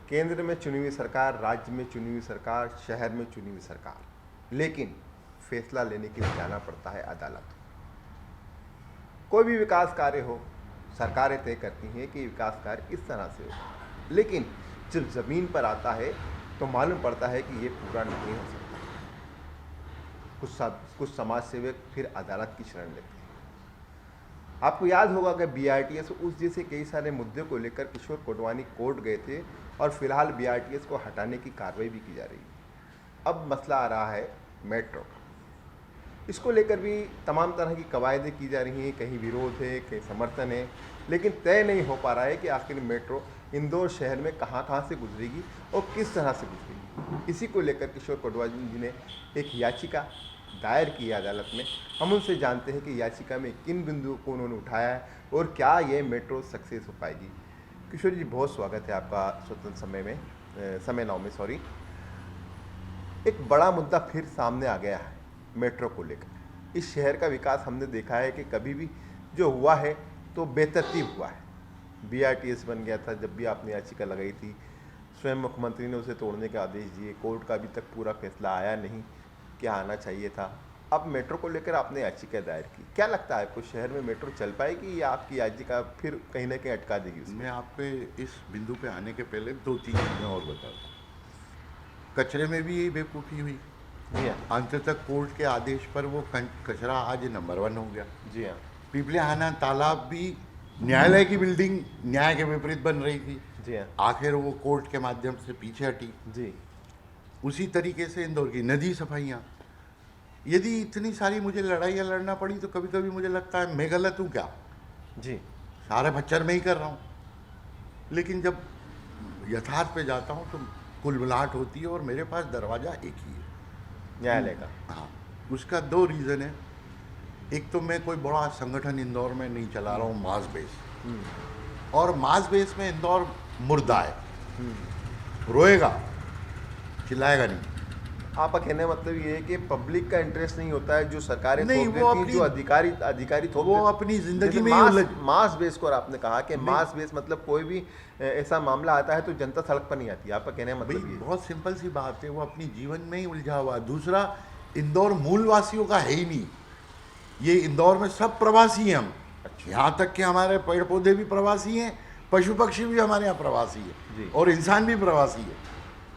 केंद्र में चुनी हुई सरकार, राज्य में चुनी हुई सरकार, शहर में चुनी हुई सरकार, लेकिन फैसला लेने के लिए जाना पड़ता है अदालत। कोई भी विकास कार्य हो, सरकारें तय करती हैं कि विकास कार्य इस तरह से हो, लेकिन जब ज़मीन पर आता है तो मालूम पड़ता है कि ये पूरा नहीं हो सकता। कुछ समाज सेवक फिर अदालत की शरण लेते हैं। आपको याद होगा कि BRTS उस जैसे कई सारे मुद्दे को लेकर किशोर कोटवानी कोर्ट गए थे और फिलहाल BRTS को हटाने की कार्रवाई भी की जा रही है। अब मसला आ रहा है मेट्रो का। इसको लेकर भी तमाम तरह की कवायदें की जा रही हैं, कहीं विरोध है, कहीं समर्थन है, लेकिन तय नहीं हो पा रहा है कि आखिर मेट्रो इंदौर शहर में कहाँ कहाँ से गुजरेगी और किस तरह से गुजरेगी। इसी को लेकर किशोर कोटवानी जी ने एक याचिका दायर की है अदालत में। हम उनसे जानते हैं कि याचिका में किन बिंदुओं को उन्होंने उठाया है और क्या ये मेट्रो सक्सेस हो पाएगी। किशोर जी, बहुत स्वागत है आपका स्वतंत्र समय नाव में। एक बड़ा मुद्दा फिर सामने आ गया है मेट्रो को लेकर। इस शहर का विकास हमने देखा है कि कभी भी जो हुआ है तो बेतरतीब हुआ है। BRTS बन गया था जब भी आपने याचिका लगाई थी, स्वयं मुख्यमंत्री ने उसे तोड़ने के आदेश दिए, कोर्ट का अभी तक पूरा फैसला आया नहीं, क्या आना चाहिए था। अब मेट्रो को लेकर आपने याचिका दायर की, क्या लगता है आपको शहर में मेट्रो चल पाएगी या आपकी याचिका फिर कहीं ना कहीं अटका देगी उसमें? मैं आप पे इस बिंदु पे आने के पहले 2-3 चीज़ें और बताता हूँ। कचरे में भी यही बेवकूफ़ी हुई। जी हाँ। अंततः कोर्ट के आदेश पर वो कचरा आज नंबर 1 हो गया। जी हाँ। पिपलियाहाना तालाब भी न्यायालय की बिल्डिंग न्याय के विपरीत बन रही थी। जी हाँ। आखिर वो कोर्ट के माध्यम से पीछे हटी। जी। उसी तरीके से इंदौर की नदी सफाइयाँ, यदि इतनी सारी मुझे लड़ाइयाँ लड़ना पड़ी तो कभी कभी मुझे लगता है मैं गलत हूँ क्या। जी। सारे भच्चर में ही कर रहा हूँ, लेकिन जब यथार्थ पे जाता हूँ तो कुलबुलाहट होती है और मेरे पास दरवाज़ा एक ही है, न्यायालय का। हाँ, उसका 2 रीज़न है। एक तो मैं कोई बड़ा संगठन इंदौर में नहीं चला रहा हूँ, मास बेस, और मास बेस में इंदौर मुर्दा है, रोएगा चिल्लाएगा नहीं। आपका कहने का मतलब ये है कि पब्लिक का इंटरेस्ट नहीं होता है, जो सरकारें नहीं, थोप वो देती हैं, जो अधिकारी थोप वो देते- अपनी जिंदगी जैसे में ही उलझ। मास बेस को, और आपने कहा कि मास बेस मतलब कोई भी ऐसा मामला आता है तो जनता सड़क पर नहीं आती। आपका कहने का भाई मतलब ये है। बहुत सिंपल सी बात है, वो अपनी जीवन में ही उलझा हुआ। दूसरा, इंदौर मूल वासियों का है ही नहीं। ये इंदौर में सब प्रवासी हैं हम। अच्छा। यहाँ तक कि हमारे पेड़ पौधे भी प्रवासी हैं, पशु पक्षी भी हमारे यहाँ प्रवासी जी। है, और इंसान भी प्रवासी है।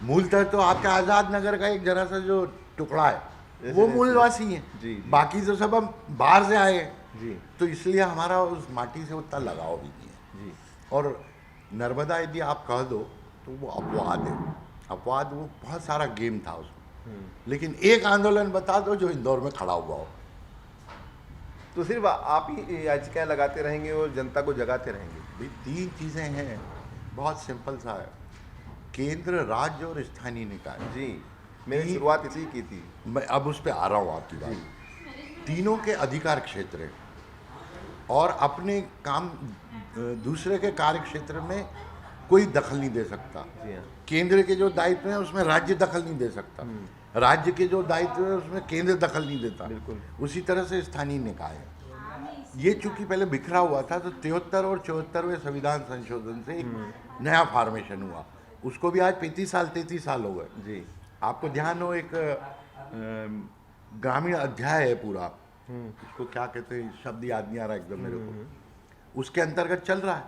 मूलतः तो आपका आज़ाद नगर का एक जरा सा जो टुकड़ा है वो मूलवासी है, जी। बाकी तो सब हम बाहर से आए हैं। जी। तो इसलिए हमारा उस माटी से उतना लगाव भी नहीं है। जी। और नर्मदा यदि आप कह दो तो वो अपवाद है। अपवाद, वो बहुत सारा गेम था उसमें, लेकिन एक आंदोलन बता दो जो इंदौर में खड़ा हुआ हो। तो सिर्फ आप ही याचिकाएं लगाते रहेंगे और जनता को जगाते रहेंगे? भाई 3 चीज़ें हैं, बहुत सिंपल सा है। केंद्र, राज्य और स्थानीय निकाय। जी, मैंने शुरुआत इसी की थी। मैं अब उस पर आ रहा हूँ आपकी बात। तीनों के अधिकार क्षेत्र हैं और अपने काम दूसरे के कार्य क्षेत्र में कोई दखल नहीं दे सकता। जी हाँ। केंद्र के जो दायित्व हैं उसमें राज्य दखल नहीं दे सकता, राज्य के जो दायित्व है उसमें केंद्र दखल नहीं देता। बिल्कुल। उसी तरह से स्थानीय निकाय है। ये चूंकि पहले बिखरा हुआ था तो 73 और 74वें संविधान संशोधन से एक नया फॉर्मेशन हुआ। उसको भी आज 33 साल हो गए। जी। आपको ध्यान हो, एक ग्रामीण अध्याय है पूरा, उसको क्या कहते हैं, शब्द याद नहीं आ रहा एकदम मेरे को, उसके अंतर्गत चल रहा है।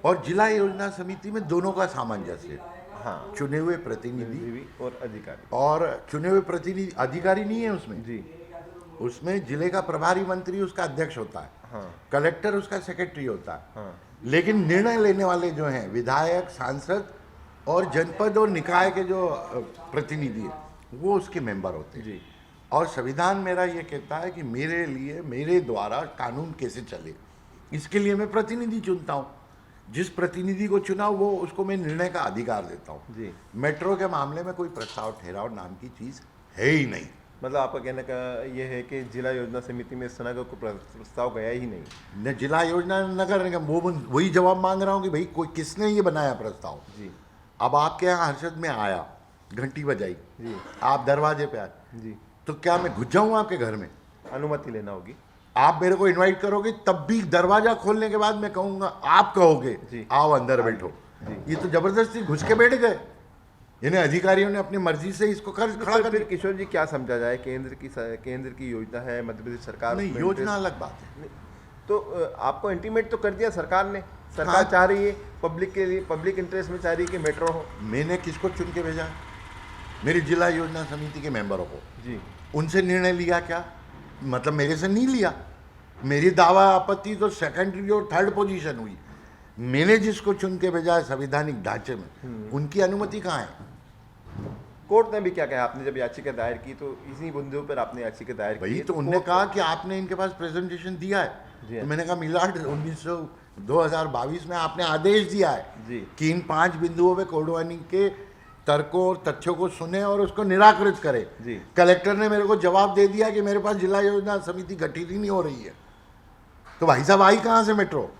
और जिला योजना समिति में दोनों का सामंजस्य है। हाँ। चुने हुए प्रतिनिधि भी और अधिकारी, और चुने हुए प्रतिनिधि, अधिकारी नहीं है उसमें। जी। उसमें जिले का प्रभारी मंत्री उसका अध्यक्ष होता है, हाँ। कलेक्टर उसका सेक्रेटरी होता है, हाँ। लेकिन निर्णय लेने वाले जो हैं विधायक, सांसद और जनपद और निकाय के जो प्रतिनिधि हैं वो उसके मेंबर होते हैं। जी। और संविधान मेरा ये कहता है कि मेरे लिए, मेरे द्वारा कानून कैसे चले, इसके लिए मैं प्रतिनिधि चुनता हूँ। जिस प्रतिनिधि को चुना वो उसको मैं निर्णय का अधिकार देता हूँ। जी। मेट्रो के मामले में कोई प्रस्ताव ठहराव नाम की चीज़ है ही नहीं। मतलब आपका कहने का ये है कि जिला योजना समिति में इस तरह का कोई प्रस्ताव गया ही नहीं? न जिला योजना नगर निगम, वो वही जवाब मांग रहा हूँ कि भाई कोई किसने ये बनाया प्रस्ताव। जी। अब आपके यहाँ हर्षद में आया, घंटी बजाई, जी। आप दरवाजे पे आए, जी। तो क्या मैं घुस जाऊँ आपके घर में? अनुमति लेना होगी। आप मेरे को इनवाइट करोगे, तब भी दरवाजा खोलने के बाद मैं कहूँगा, आप कहोगे जी। आओ अंदर बैठो। ये तो जबरदस्ती घुस के बैठ गए, इन्हें अधिकारियों ने अपनी मर्जी से इसको खड़ा तो कर फिर दिया। किशोर जी क्या समझा जाए, केंद्र की योजना है, मध्य प्रदेश सरकार नहीं, उसमें योजना interest- अलग बात है। नहीं, तो आपको इंटीमेट तो कर दिया सरकार ने, सरकार हाँ। चाह रही है पब्लिक के लिए, पब्लिक इंटरेस्ट में चाह रही है कि मेट्रो हो। मैंने किसको चुन के भेजा? मेरी जिला योजना समिति के मेंबरों को। जी उनसे निर्णय लिया क्या? मतलब मेरे से नहीं लिया। मेरी दावा आपत्ति तो सेकेंडरी और थर्ड पोजीशन हुई। मैंने जिसको चुन के भेजा है संवैधानिक ढांचे में, उनकी अनुमति कहाँ है? कोर्ट ने भी क्या कहा, आपने जब याचिका दायर की तो इसी मुद्दों पर आपने याचिका दायर की वही है, तो उन्होंने कोर्ट- कहा कि आपने इनके पास प्रेजेंटेशन दिया जी है। हाँ। तो मैंने कहा मिलाड 2022 में आपने आदेश दिया है जी। कि इन 5 बिंदुओं पे कोडवानी के तर्कों और तथ्यों को सुने और उसको निराकृत करे। जी। कलेक्टर ने मेरे को जवाब दे दिया कि मेरे पास जिला योजना समिति गठित ही नहीं हो रही है। तो भाई साहब आई कहाँ से मेट्रो?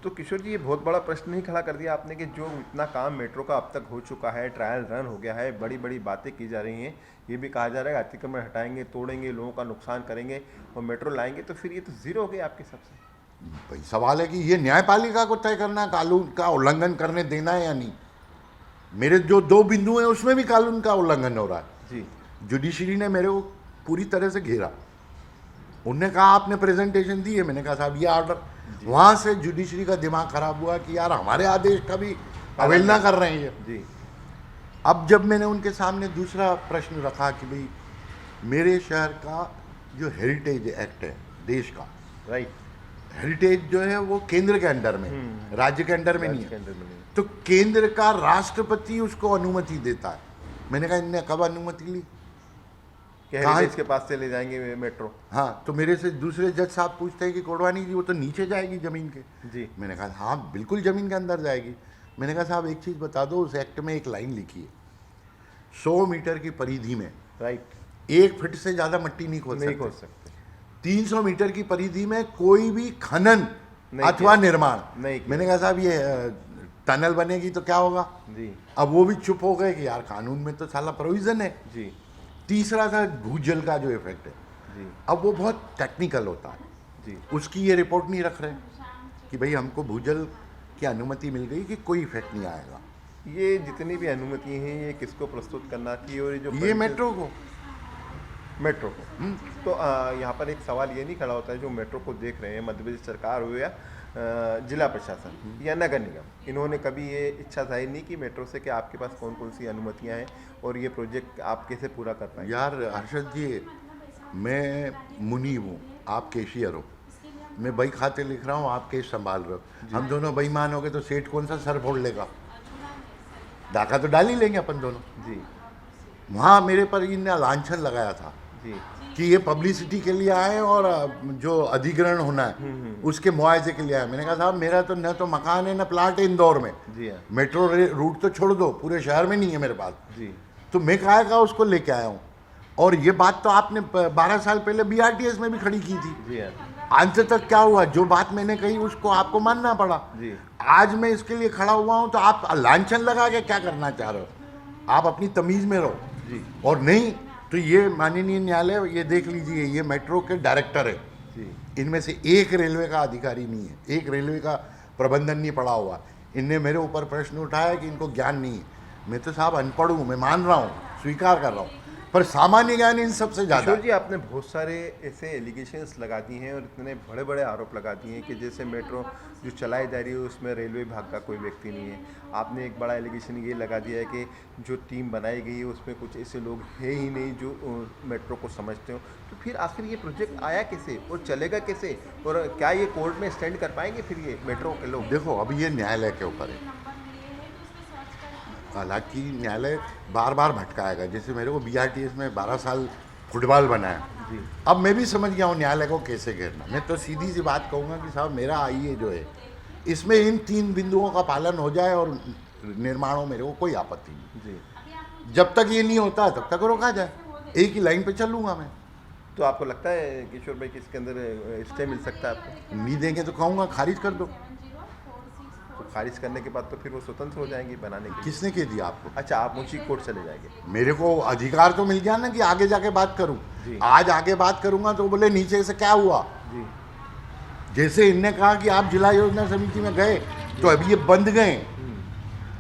तो किशोर जी ये बहुत बड़ा प्रश्न नहीं खड़ा कर दिया आपने कि जो इतना काम मेट्रो का अब तक हो चुका है, ट्रायल रन हो गया है, बड़ी बड़ी बातें की जा रही हैं, ये भी कहा जा रहा है अतिक्रमण हटाएंगे, तोड़ेंगे, लोगों का नुकसान करेंगे और मेट्रो लाएंगे, तो फिर ये तो जीरो हो गया आपके हिसाब से। भाई सवाल है कि ये न्यायपालिका को तय करना है कानून का उल्लंघन करने देना है या नहीं। मेरे जो 2 बिंदु हैं उसमें भी कानून का उल्लंघन हो रहा है। जी जुडिशरी ने मेरे को पूरी तरह से घेरा। उनने कहा आपने प्रेजेंटेशन दी है, मैंने कहा साहब ये ऑर्डर। वहां से जुडिशरी का दिमाग खराब हुआ कि यार हमारे आदेश का भी अवहेलना कर रहे हैं ये। जी अब जब मैंने उनके सामने दूसरा प्रश्न रखा कि भाई मेरे शहर का जो हेरिटेज एक्ट है देश का, राइट, हेरिटेज जो है वो केंद्र के अंडर में, राज्य के अंडर में नहीं राज्य के है। अंदर में नहीं। तो केंद्र का राष्ट्रपति उसको अनुमति देता है। मैंने कहा इनने कब अनुमति ली? कि कहाँ- हेरिटेज के पास चले जाएंगे मेट्रो। हाँ, तो मेरे से दूसरे जज साहब पूछते हैं कि कोडवानी जी वो तो नीचे जाएगी जमीन के। जी मैंने कहा हाँ बिल्कुल जमीन के अंदर जाएगी। मैंने कहा साहब एक चीज़ बता दो, उस एक्ट में एक लाइन लिखी है 100 मीटर की परिधि में राइट, 1 फीट से ज़्यादा मट्टी नहीं खोद नहीं सकते। खोद सकते। 300 मीटर की परिधि में कोई भी खनन नहीं अथवा किया। निर्माण। नहीं किया। मैंने कहा साहब ये टनल बनेगी तो क्या होगा? जी अब वो भी चुप हो गए कि यार कानून में तो साला प्रोविजन है। जी तीसरा था भूजल का जो इफेक्ट है। जी अब वो बहुत टेक्निकल होता है, जी उसकी ये रिपोर्ट नहीं रख रहे कि भाई हमको भूजल की अनुमति मिल गई कि कोई इफेक्ट नहीं आएगा। ये जितनी भी अनुमति हैं ये किसको प्रस्तुत करना चाहिए, और ये जो ये परिचय- मेट्रो को मेट्रो को। तो यहाँ पर एक सवाल ये नहीं खड़ा होता है, जो मेट्रो को देख रहे हैं, मध्य प्रदेश सरकार हो या जिला प्रशासन या नगर निगम, इन्होंने कभी ये इच्छा जाहिर नहीं की मेट्रो से कि आपके पास कौन कौन सी अनुमतियाँ हैं और ये प्रोजेक्ट आप कैसे पूरा कर पाएंगे? यार हर्षद जी, मैं मुनीब हूँ, आप केशियर हो। मैं बही खाते लिख रहा हूँ, आप केस संभाल रहे हो। हम दोनों बेईमान हो गए तो सेठ कौन सा सर फोड़ लेगा? डाका तो डाल ही लेंगे अपन दोनों। जी वहाँ मेरे पर इनने लांछन लगाया था जी कि ये पब्लिसिटी के लिए आए और जो अधिग्रहण होना है उसके मुआवजे के लिए आए। मैंने कहा साहब मेरा तो न तो मकान है न प्लाट है इंदौर में। जी हाँ मेट्रो रूट तो छोड़ दो, पूरे शहर में नहीं है मेरे पास। जी तो मैं कहा का उसको लेके आया हूँ। और ये बात तो आपने 12 साल पहले BRTS में भी खड़ी की थी। जी हाँ अंत तक क्या हुआ? जो बात मैंने कही उसको आपको मानना पड़ा। जी आज मैं इसके लिए खड़ा हुआ हूँ तो आप लांछन लगा के क्या करना चाह रहे हो? आप अपनी तमीज़ में रहो। जी और नहीं तो ये माननीय न्यायालय ये देख लीजिए, ये मेट्रो के डायरेक्टर है, जी इनमें से एक रेलवे का अधिकारी नहीं है, एक रेलवे का प्रबंधन नहीं पड़ा हुआ। इनने मेरे ऊपर प्रश्न उठाया कि इनको ज्ञान नहीं है। मैं तो साहब अनपढ़ हूँ, मैं मान रहा हूँ, स्वीकार कर रहा हूँ, पर सामान्य ज्ञान इन सबसे ज़्यादा। किशोर जी, आपने बहुत सारे ऐसे एलिगेशंस लगा दिए हैं और इतने बड़े बड़े आरोप लगा दिए हैं कि जैसे मेट्रो जो चलाई जा रही है उसमें रेलवे विभाग का कोई व्यक्ति नहीं है। आपने एक बड़ा एलिगेशन ये लगा दिया है कि जो टीम बनाई गई है उसमें कुछ ऐसे लोग हैं ही नहीं जो मेट्रो को समझते हो। तो फिर आखिर ये प्रोजेक्ट आया कैसे और चलेगा कैसे, और क्या ये कोर्ट में स्टैंड कर पाएंगे फिर ये मेट्रो के लोग? देखो अभी ये न्यायालय के ऊपर है। हालांकि न्यायालय बार बार भटकाएगा। जैसे मेरे को BRTS में 12 साल फुटबॉल बनाया, जी अब मैं भी समझ गया हूँ न्यायालय को कैसे घेरना। मैं तो सीधी सी बात कहूँगा कि साहब मेरा आईए जो है इसमें इन 3 बिंदुओं का पालन हो जाए और निर्माणों मेरे को कोई आपत्ति नहीं। जी जब तक ये नहीं होता तब तक रोका जाए, एक ही लाइन पे चलूँगा मैं। तो आपको लगता है किशोर भाई कि इसके अंदर स्टे मिल सकता है आपको? नहीं देंगे तो कहूँगा खारिज कर दो। तो खारिज करने के बाद तो फिर वो स्वतंत्र हो जाएंगी बनाने के लिए। किसने कह दिया आपको? अच्छा, आप ऊंची कोर्ट चले जाएंगे? मेरे को अधिकार तो मिल गया ना कि आगे जाके बात करूं। जी। आज आगे बात करूंगा तो बोले नीचे से क्या हुआ। जी जैसे इनने कहा कि आप जिला योजना समिति में गए तो अभी ये बंद गए,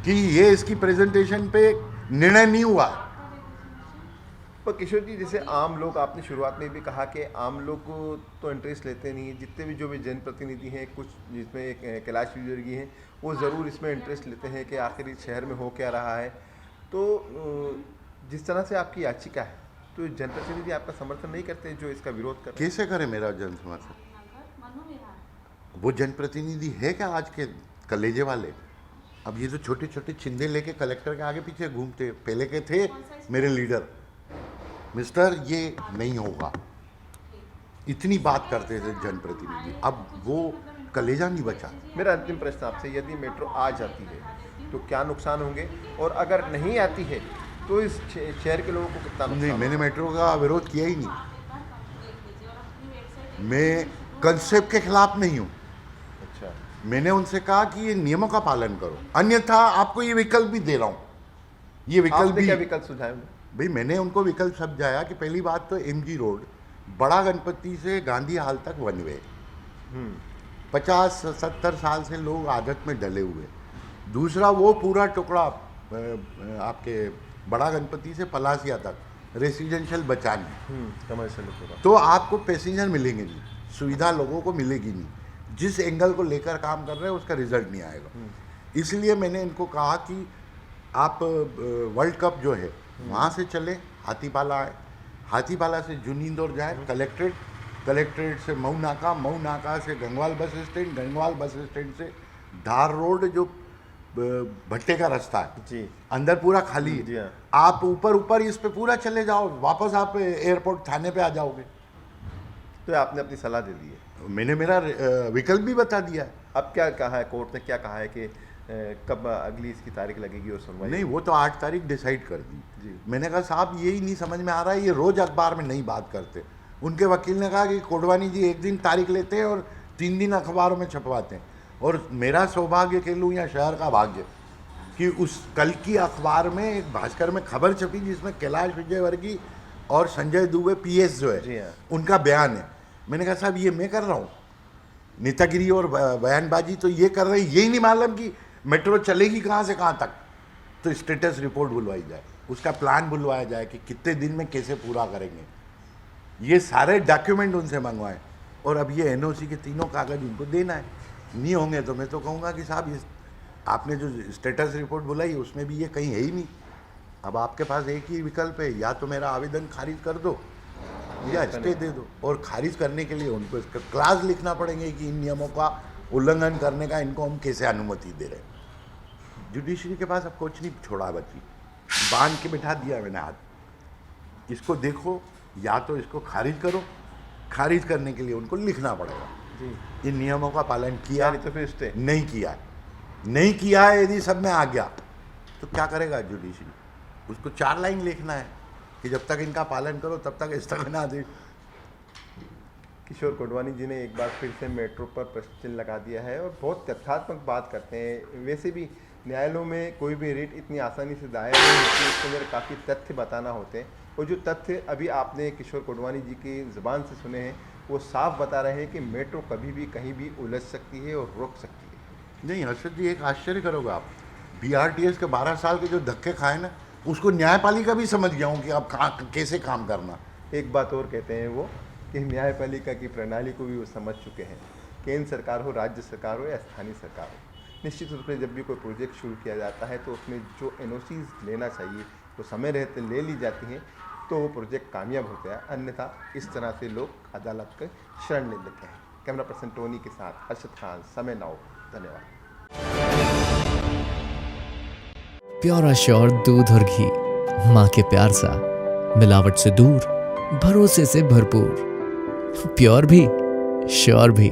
कि ये इसकी प्रेजेंटेशन पे निर्णय नहीं हुआ। पर किशोर जी, जैसे आम लोग, आपने शुरुआत में भी कहा कि आम लोग को तो इंटरेस्ट लेते नहीं है, जितने भी जो भी जनप्रतिनिधि हैं, कुछ जिसमें कैलाश विजयवर्गीय हैं, वो ज़रूर इसमें इंटरेस्ट लेते हैं कि आखिर इस शहर में हो क्या रहा है। तो जिस तरह से आपकी याचिका है, तो जनप्रतिनिधि आपका समर्थन नहीं करते जो इसका विरोध करते हैं? कैसे करे मेरा जन समर्थन? वो जनप्रतिनिधि है क्या आज के कलेजे वाले? अब ये जो छोटे छोटे छिंदे लेके कलेक्टर के आगे पीछे घूमते, पहले के थे मेरे लीडर, मिस्टर ये नहीं होगा, इतनी बात करते थे जनप्रतिनिधि। अब वो कलेजा नहीं बचा। मेरा अंतिम प्रश्न आपसे, यदि मेट्रो आ जाती है तो क्या नुकसान होंगे, और अगर नहीं आती है तो इस शहर के लोगों को कितना नुकसान? नहीं, मैंने मेट्रो का विरोध किया ही नहीं। मैं कंसेप्ट के खिलाफ नहीं हूँ। अच्छा, मैंने उनसे कहा कि ये नियमों का पालन करो, अन्यथा आपको ये विकल्प भी दे रहा हूँ। ये विकल्प आपने भी, क्या विकल्प सुझाए? भाई मैंने उनको विकल्प समझाया कि पहली बात तो MG रोड बड़ा गणपति से गांधी हाल तक वन वे, 50-70 साल से लोग आदत में डले हुए। दूसरा, वो पूरा टुकड़ा आपके बड़ा गणपति से पलासिया तक रेसिडेंशियल बचाने, कमर्शियल पूरा। तो आपको पैसेंजर मिलेंगे नहीं, सुविधा लोगों को मिलेगी नहीं। जिस एंगल को लेकर काम कर रहे हैं उसका रिजल्ट नहीं आएगा। इसलिए मैंने इनको कहा कि आप वर्ल्ड कप जो है वहाँ से चले, हाथीपाला आए, हाथीपाला से जुनींदौर जाए कलेक्ट्रेट, कलेक्ट्रेट से मऊ नाका, मऊ नाका से Gangwal bus stand, Gangwal bus stand से धार रोड जो भट्टे का रास्ता है जी, अंदर पूरा खाली है, जी हाँ। आप ऊपर इस पे पूरा चले जाओ, वापस आप एयरपोर्ट थाने पे आ जाओगे। तो आपने अपनी सलाह दे दी है। मैंने मेरा विकल्प भी बता दिया है। अब क्या कहा है कोर्ट ने, क्या कहा है कि कब अगली इसकी तारीख लगेगी और सुनवाई? नहीं, वो तो 8 तारीख डिसाइड कर दी। जी। मैंने कहा साहब यही नहीं समझ में आ रहा है, ये रोज अखबार में नहीं बात करते। उनके वकील ने कहा कि कोडवानी जी एक दिन तारीख लेते हैं और 3 दिन अखबारों में छपवाते हैं। और मेरा सौभाग्य कह लूँ या शहर का भाग्य कि उस कल की अखबार में एक भास्कर में खबर छपी जिसमें कैलाश विजयवर्गीय और संजय दुबे PS जो जी है हाँ। उनका बयान है। मैंने कहा साहब ये मैं कर रहा हूँ, नेतागिरी और बयानबाजी तो ये कर रहे हैं, यही नहीं मालूम कि मेट्रो चलेगी कहाँ से कहाँ तक। तो स्टेटस रिपोर्ट बुलवाई जाए, उसका प्लान बुलवाया जाए कि कितने दिन में कैसे पूरा करेंगे, ये सारे डॉक्यूमेंट उनसे मंगवाएं। और अब ये NOC के तीनों कागज उनको देना है। नहीं होंगे तो मैं तो कहूँगा कि साहब ये आपने जो स्टेटस रिपोर्ट बुलाई उसमें भी ये कहीं है ही नहीं। अब आपके पास एक ही विकल्प है, या तो मेरा आवेदन खारिज कर दो या स्टे दे दो। और खारिज करने के लिए उनको इसका क्लास लिखना पड़ेंगे कि इन नियमों का उल्लंघन करने का इनको हम कैसे अनुमति दे रहे हैं। जुडिशरी के पास अब कुछ नहीं छोड़ा बची, बांध के बिठा दिया मैंने हाथ। इसको देखो, या तो इसको खारिज करो, खारिज करने के लिए उनको लिखना पड़ेगा जी। इन नियमों का पालन किया नहीं तो फिर स्टे। नहीं किया, नहीं किया है। यदि सब में आ गया तो क्या करेगा जुडिशरी? उसको 4 लाइन लिखना है कि जब तक इनका पालन करो तब तक स्थगनादेश। किशोर कोडवानी जी ने एक बार फिर से मेट्रो पर प्रश्न चिन्ह लगा दिया है और बहुत तथ्यात्मक बात करते हैं। वैसे भी न्यायालयों में कोई भी रिट इतनी आसानी से दायर नहीं होती, उसके अंदर काफ़ी तथ्य बताना होते हैं। और जो तथ्य अभी आपने किशोर कोडवानी जी की ज़ुबान से सुने हैं वो साफ बता रहे हैं कि मेट्रो कभी भी कहीं भी उलझ सकती है और रुक सकती है। नहीं हर्षद जी, एक आश्चर्य करोगे आप, BRTS के 12 साल के जो धक्के खाए ना, उसको न्यायपालिका भी समझ गया हूँ कि अब कहाँ कैसे काम करना। एक बात और कहते हैं वो कि न्यायपालिका की प्रणाली को भी वो समझ चुके हैं। केंद्र सरकार हो, राज्य सरकार हो या स्थानीय सरकार हो, निश्चित रूप से जब भी कोई प्रोजेक्ट शुरू किया जाता है तो उसमें जो NOCs लेना चाहिए वो समय रहते ले ली जाती हैं, तो वो प्रोजेक्ट कामयाब होता है। अन्यथा इस तरह से लोग अदालत के शरण ले लेते हैं। कैमरा पर्सन टोनी के साथ हर्षद खान, समय नाउ। धन्यवाद। प्योर श्योर दूध और घी, माँ के प्यार सा, मिलावट से दूर, भरोसे से भरपूर, प्योर भी श्योर भी।